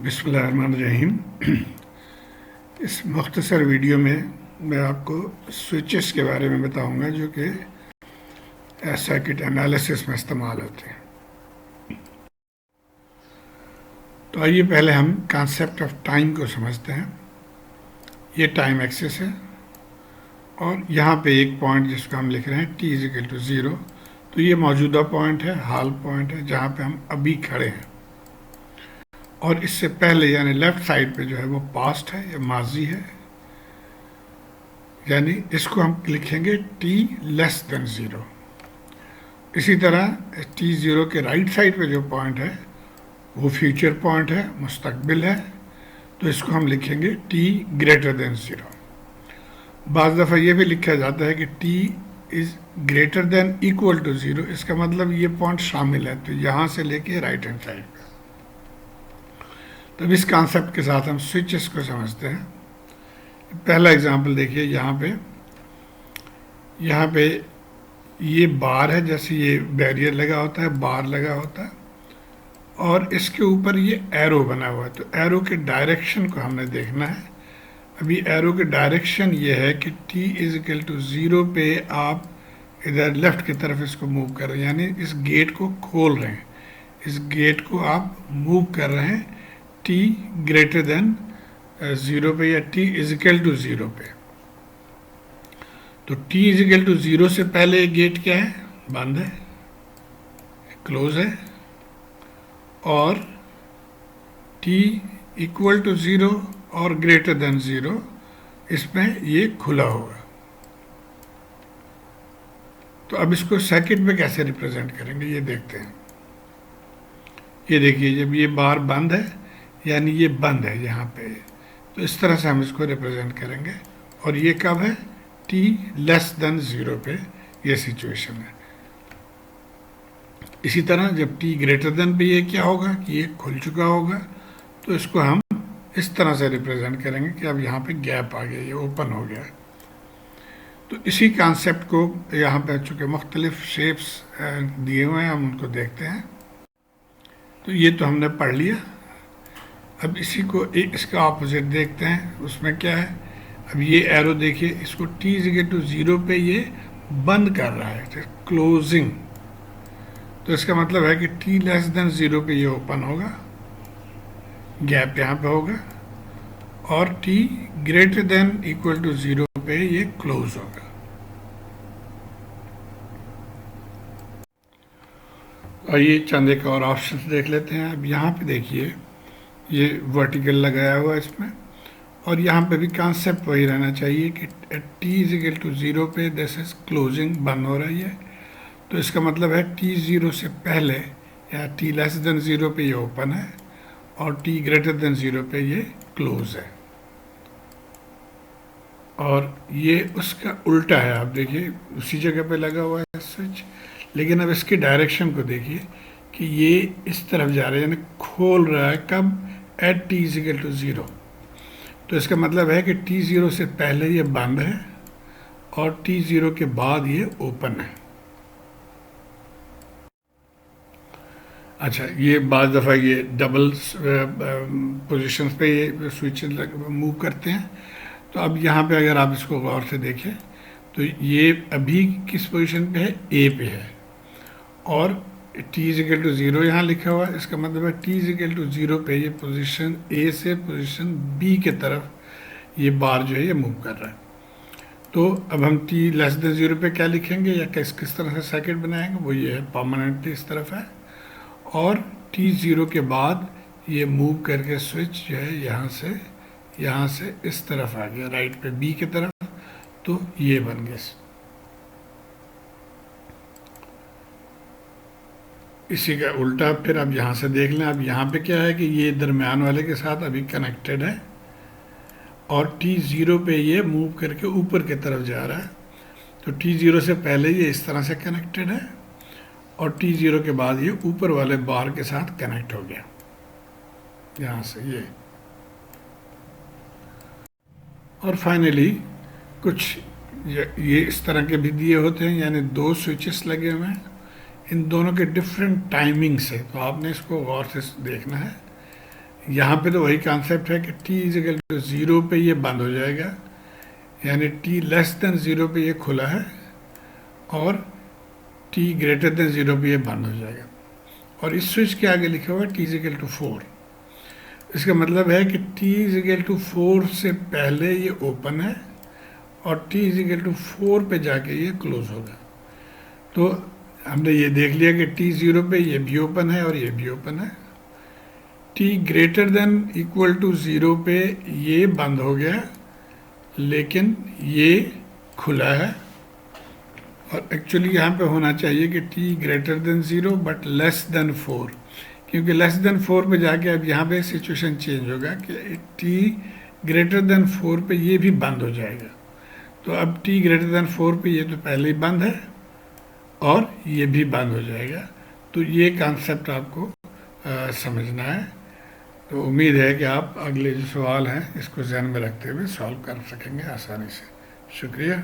बिस्मिल्लाहिर्रहमानिर्रहीम। इस मुख्तसर वीडियो में मैं आपको स्विचेस के बारे में बताऊंगा जो कि सर्किट एनालिसिस में इस्तेमाल होते हैं। तो आइए पहले हम कॉन्सेप्ट ऑफ टाइम को समझते हैं। ये टाइम एक्सिस है और यहाँ पे एक पॉइंट जिसको हम लिख रहे हैं t इज इक्वल टू 0। तो ये मौजूदा पॉइंट है, हाल पॉइंट है जहाँ पे हम अभी खड़े हैं, और इससे पहले यानी लेफ्ट साइड पे जो है वो पास्ट है या माजी है, यानी इसको हम लिखेंगे t लेस देन 0। इसी तरह t0 के राइट साइड पे जो पॉइंट है वो फ्यूचर पॉइंट है, मुस्तकबिल है, तो इसको हम लिखेंगे t ग्रेटर देन 0। बाज़ दफ़ा ये भी लिखा जाता है कि t is greater than equal to 0। इसका मतलब ये पॉइंट शामिल है, तो यहाँ से लेके राइट हैंड साइड पे। तब इस कॉन्सेप्ट के साथ हम स्विचेस को समझते हैं। पहला एग्जांपल देखिए, यहाँ पे ये बार है, जैसे ये बैरियर लगा होता है, बार लगा होता है, और इसके ऊपर ये एरो बना हुआ है। तो एरो के डायरेक्शन को हमने देखना है। अभी एरो के डायरेक्शन ये है कि t इज इक्वल टू 0 पे आप इधर लेफ्ट की तरफ इसको मूव कर रहे हैं, यानी इस गेट को खोल रहे हैं, इस गेट को आप मूव कर रहे हैं t ग्रेटर देन 0 पे या t इज इक्वल टू 0 पे। तो t इज इक्वल टू 0 से पहले ये गेट क्या है? बंद है, क्लोज है, और t इक्वल टू 0 और ग्रेटर देन 0 इसमें ये खुला होगा। तो अब इसको सेकंड में कैसे रिप्रेजेंट करेंगे ये देखते हैं। ये देखिए, जब ये बार बंद है यानी ये बंद है यहाँ पे, तो इस तरह से हम इसको रिप्रेजेंट करेंगे। और ये कब है? t लेस देन 0 पे ये सिचुएशन है। इसी तरह जब t ग्रेटर देन पे ये क्या होगा कि ये खुल चुका होगा, तो इसको हम इस तरह से रिप्रेजेंट करेंगे कि अब यहाँ पे गैप आ गया, ये ओपन हो गया। तो इसी कॉन्सेप्ट को यहाँ पे चूँकि मुख्तलिफ शेप्स दिए हुए हैं, हम उनको देखते हैं। तो ये तो हमने पढ़ लिया। अब इसी को इसका ऑपोजिट देखते हैं, उसमें क्या है। अब ये एरो देखिए, इसको t इक्वल टू 0 पे ये बंद कर रहा है, क्लोजिंग। तो इसका मतलब है कि t लेस देन 0 पे ये ओपन होगा, गैप यहाँ पे होगा, और t greater than equal to 0 पे ये क्लोज होगा। और ये चंद एक और ऑप्शन देख लेते हैं। अब यहाँ पे देखिए, ये वर्टिकल लगाया हुआ है इसमें, और यहाँ पे भी कॉन्सेप्ट वही रहना चाहिए कि t इज इक्वल टू 0 पे दिस इज क्लोजिंग, बंद हो रही है। तो इसका मतलब है t 0 से पहले या t लेस देन 0 पे ये ओपन है, और t ग्रेटर देन 0 पे ये क्लोज है। और ये उसका उल्टा है। आप देखिए, उसी जगह पे लगा हुआ है स्विच, लेकिन अब इसकी डायरेक्शन को देखिए कि ये इस तरफ जा रहा है, यानी खोल रहा है कब? At t is equal to 0। तो इसका मतलब है कि t 0 से पहले ये बंद है और t 0 के बाद ये ओपन है। अच्छा, ये बाज़ दफ़ा ये डबल पोजीशंस पे ये स्विच मूव करते हैं। तो अब यहाँ पे अगर आप इसको गौर से देखें तो ये अभी किस पोजीशन पे है? A पे है, और t इज इक्वल टू 0 यहाँ लिखा हुआ है। इसका मतलब है t इज इक्वल टू 0 पे ये पोजीशन A से पोजीशन B के तरफ ये बार जो है ये मूव कर रहा है। तो अब हम t लेस देन 0 पे क्या लिखेंगे या किस तरह से सर्किट बनाएंगे? वो ये है, परमानेंटली इस तरफ है, और t 0 के बाद ये मूव करके स्विच जो है यहाँ से इस तरफ आ गया, राइट पे B की तरफ। तो ये बन गया। इसी का उल्टा फिर अब यहाँ से देख लें। अब यहाँ पे क्या है कि ये दरमियान वाले के साथ अभी कनेक्टेड है, और t 0 पे ये मूव करके ऊपर की तरफ जा रहा है। तो t 0 से पहले ये इस तरह से कनेक्टेड है, और t 0 के बाद ये ऊपर वाले बार के साथ कनेक्ट हो गया यहाँ से ये। और फाइनली कुछ ये इस तरह के भी दिए होते हैं, यानी दो स्विचेस लगे हुए हैं, इन दोनों के डिफरेंट टाइमिंग से। तो आपने इसको गौर से देखना है। यहाँ पे तो वही कॉन्सेप्ट है कि t इज इक्वल टू 0 पे ये बंद हो जाएगा, यानी t लेस देन 0 पे ये खुला है और t ग्रेटर देन 0 पे ये बंद हो जाएगा। और इस स्विच के आगे लिखा हुआ है t इज इक्वल टू 4। इसका मतलब है कि t इज इक्वल टू 4 से पहले ये ओपन है और t इज इक्वल टू 4 पे जाके ये क्लोज होगा। तो हमने ये देख लिया कि t 0 पे ये भी ओपन है और ये भी ओपन है। t greater than equal to 0 पे ये बंद हो गया, लेकिन ये खुला है। और एक्चुअली यहाँ पे होना चाहिए कि t greater then 0 but less than 4, क्योंकि लेस देन 4 पे जाके अब यहाँ पे सिचुएशन चेंज होगा कि t ग्रेटर देन 4 पे ये भी बंद हो जाएगा। तो अब t ग्रेटर देन 4 पे ये तो पहले ही बंद है और ये भी बंद हो जाएगा। तो ये कॉन्सेप्ट आपको समझना है। तो उम्मीद है कि आप अगले जो सवाल हैं इसको ध्यान में रखते हुए सॉल्व कर सकेंगे आसानी से। शुक्रिया।